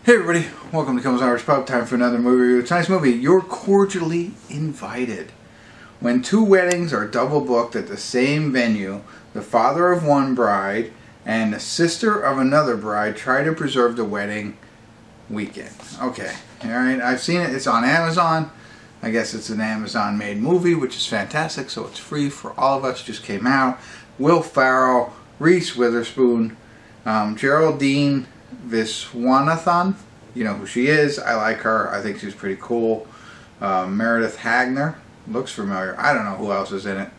Hey everybody, welcome to Kimmel's Irish Pub. Time for another movie review. Tonight's movie, You're Cordially Invited. When two weddings are double booked at the same venue, the father of one bride and the sister of another bride try to preserve the wedding weekend. Okay, alright, I've seen it. It's on Amazon. I guess it's an Amazon-made movie, which is fantastic, so it's free for all of us. Just came out. Will Ferrell, Reese Witherspoon, Geraldine, Viswanathan, you know who she is. I like her. I think she's pretty cool. Meredith Hagner, looks familiar. I don't know who else is in it.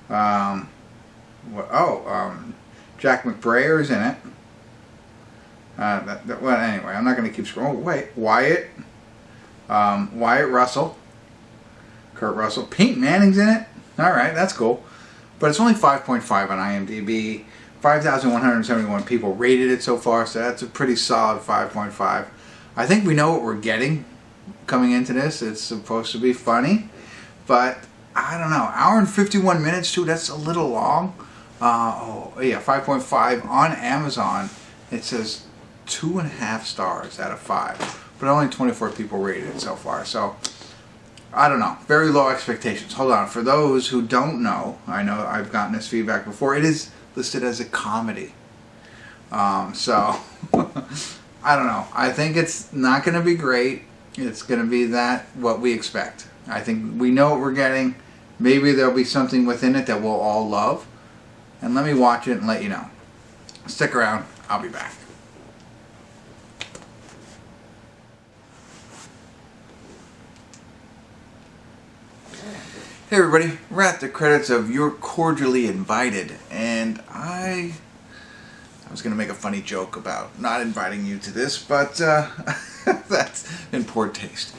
Jack McBrayer's in it. Well, anyway, I'm not going to keep scrolling. Oh, wait, Wyatt Russell, Kurt Russell, Pete Manning's in it. All right, that's cool. But it's only 5.5 on IMDb. 5,171 people rated it so far, so that's a pretty solid 5.5. I think we know what we're getting coming into this. It's supposed to be funny, but I don't know. Hour and 51 minutes too, that's a little long. 5.5 on Amazon. It says 2.5 stars out of 5, but only 24 people rated it so far, so I don't know. Very low expectations. Hold on. For those who don't know, I know I've gotten this feedback before, it is listed as a comedy. So I don't know. I think it's not going to be great. It's going to be what we expect. I think we know what we're getting. Maybe there'll be something within it that we'll all love. And let me watch it and let you know. Stick around. I'll be back. Hey everybody, we're at the credits of You're Cordially Invited, and I was going to make a funny joke about not inviting you to this, but that's in poor taste.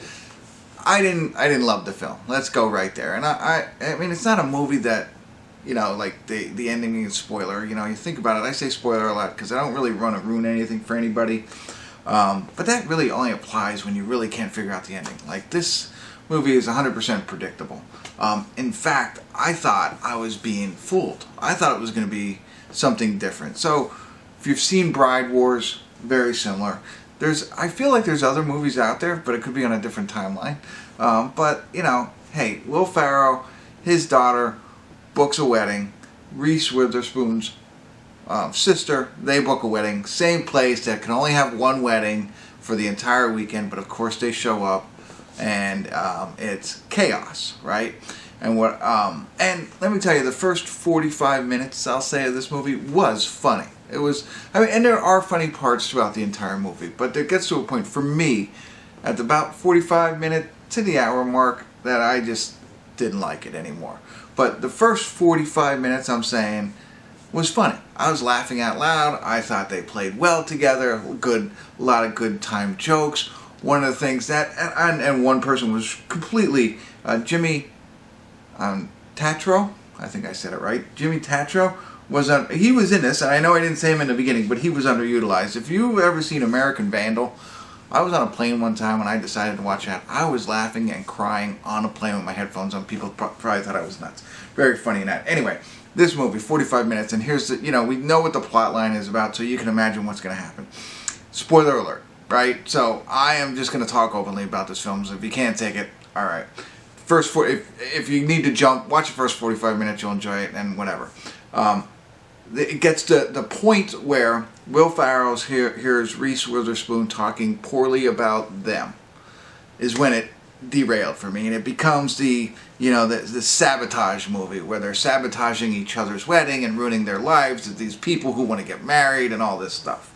I didn't love the film. Let's go right there. And I mean, it's not a movie that, you know, like the ending is spoiler. You know, you think about it, I say spoiler a lot because I don't really want to ruin anything for anybody. But that really only applies when you really can't figure out the ending. Like, this movie is 100% predictable. In fact, I thought I was being fooled. I thought it was going to be something different. So, if you've seen Bride Wars, very similar. I feel like there's other movies out there, but it could be on a different timeline. But, you know, hey, Will Ferrell, his daughter, books a wedding. Reese Witherspoon's sister, they book a wedding. Same place that can only have one wedding for the entire weekend, but of course they show up. And it's chaos, right? And and let me tell you, the first 45 minutes, I'll say, of this movie was funny. It was, I mean, and there are funny parts throughout the entire movie, but it gets to a point for me at about 45 minute to the hour mark that I just didn't like it anymore. But the first 45 minutes, I'm saying, was funny. I was laughing out loud. I thought they played well together. A lot of good time jokes. One of the things that, and one person was completely, Jimmy Tatro, I think I said it right, Jimmy Tatro, he was in this, and I know I didn't say him in the beginning, but he was underutilized. If you've ever seen American Vandal, I was on a plane one time when I decided to watch that. I was laughing and crying on a plane with my headphones on. People probably thought I was nuts. Very funny in that. Anyway, this movie, 45 minutes, and here's we know what the plot line is about, so you can imagine what's going to happen. Spoiler alert. Right, so I am just going to talk openly about this film. So if you can't take it, all right. If you need to jump, watch the first 45 minutes. You'll enjoy it, and whatever. It gets to the point where Will Ferrell hears Reese Witherspoon talking poorly about them. Is when it derailed for me, and it becomes the sabotage movie where they're sabotaging each other's wedding and ruining their lives to these people who want to get married and all this stuff.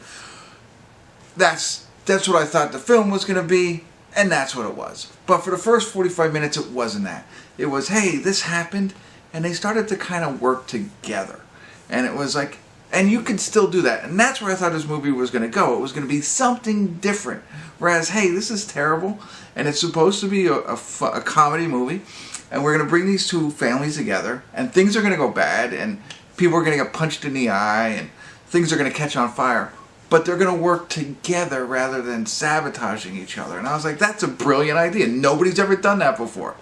That's what I thought the film was going to be, and that's what it was. But for the first 45 minutes, it wasn't that. It was, hey, this happened, and they started to kind of work together. And it was like, and you can still do that. And that's where I thought this movie was going to go. It was going to be something different. Whereas, hey, this is terrible, and it's supposed to be a comedy movie, and we're going to bring these two families together, and things are going to go bad, and people are going to get punched in the eye, and things are going to catch on fire. But they're going to work together rather than sabotaging each other. And I was like, that's a brilliant idea. Nobody's ever done that before.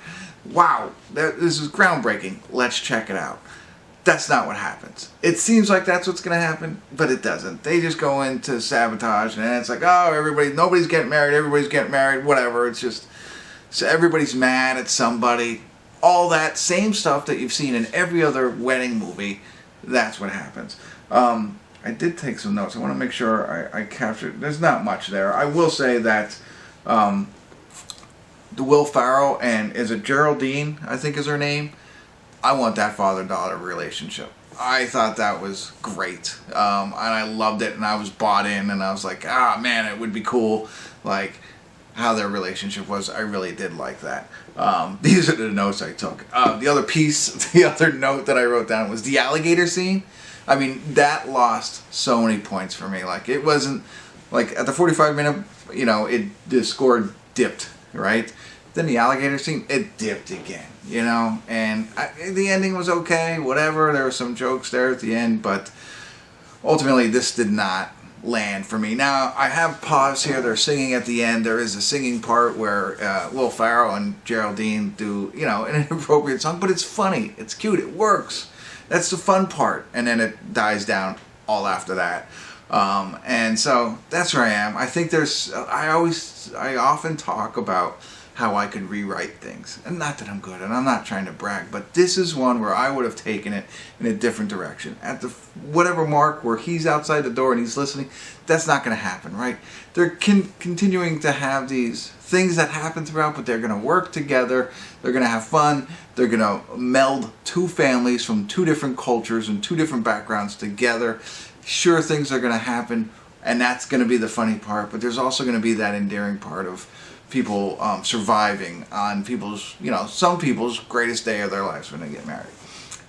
Wow, this is groundbreaking. Let's check it out. That's not what happens. It seems like that's what's going to happen, but it doesn't. They just go into sabotage, and it's like, oh, nobody's getting married, whatever. It's just, so everybody's mad at somebody. All that same stuff that you've seen in every other wedding movie, that's what happens. I did take some notes. I want to make sure I captured. There's not much there. I will say that the Will Ferrell and, is it Geraldine, I think is her name? I want that father-daughter relationship. I thought that was great. And I loved it, and I was bought in, and I was like, man, it would be cool. Like, how their relationship was. I really did like that. These are the notes I took. The other note that I wrote down was the alligator scene. I mean, that lost so many points for me. Like, it wasn't, like, at the 45-minute, the score dipped, right? Then the alligator scene, it dipped again, and the ending was okay, whatever. There were some jokes there at the end, but ultimately this did not land for me. Now, I have paused here. They're singing at the end. There is a singing part where Will Ferrell and Geraldine do, an inappropriate song, but it's funny. It's cute. It works. That's the fun part. And then it dies down all after that. And so that's where I am. I think I often talk about how I could rewrite things. And not that I'm good, and I'm not trying to brag, but this is one where I would have taken it in a different direction. At the whatever mark where he's outside the door and he's listening, that's not going to happen, right? They're continuing to have these things that happen throughout, but they're going to work together. They're going to have fun. They're going to meld two families from two different cultures and two different backgrounds together. Sure, things are going to happen, and that's going to be the funny part, but there's also going to be that endearing part of people surviving on some people's greatest day of their lives when they get married.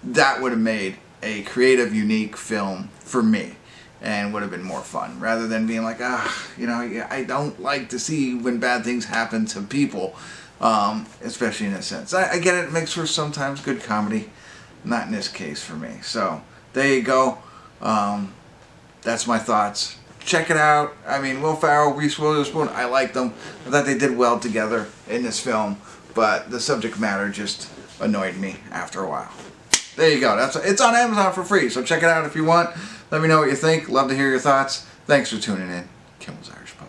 That would have made a creative, unique film for me, and would have been more fun, rather than being like, I don't like to see when bad things happen to people, especially in a sense. I get it makes for sometimes good comedy, not in this case for me. So there you go. That's my thoughts. Check it out. I mean, Will Ferrell, Reese Witherspoon, I liked them. I thought they did well together in this film, but the subject matter just annoyed me after a while. There you go. It's on Amazon for free, so check it out if you want. Let me know what you think. Love to hear your thoughts. Thanks for tuning in. Kimmel's Irish Pub.